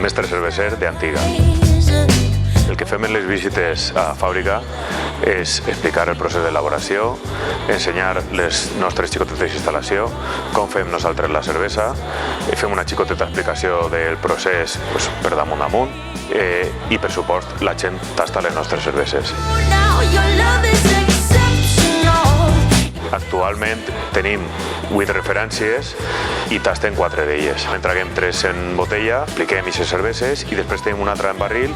mestre cerveser d'Antiga. El que fem en les visites a fàbrica és explicar el procés d'elaboració, ensenyar les nostres xicotetes d'instal·lació, com fem nosaltres la cervesa, fem una xicoteta explicació del procés per damunt i, per supost, la gent tasta les nostres cerveses. Actualment tenim 8 referències i tastem 4 d'elles. En traguem 3 en botella, apliquem aquestes cerveses i després tenim una altra en barril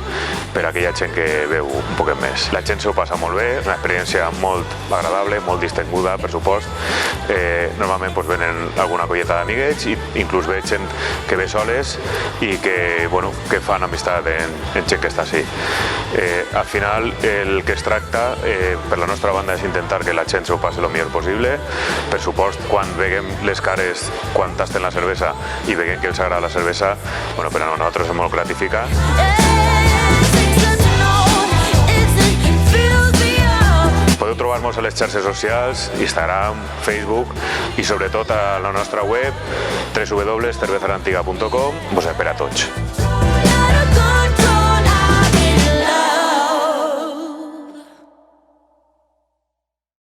per a aquella gent que beu un poquet més. La gent s'ho passa molt bé, una experiència molt agradable, molt distinguda, per supost. Normalment venen alguna colleta d'amiguets i inclús veig gent que ve soles i que fan amistat en gent que està així. Al final el que es tracta per la nostra banda és intentar que la gent s'ho passi el millor possible. Per supost, quan veiem les cares quan tasten la cervesa i veiem que els agrada la cervesa, per a nosaltres és molt gratificant. Podeu trobar-nos a les xarxes socials, Instagram, Facebook i sobretot a la nostra web www.cervezarantiga.com. Vos espera a tots.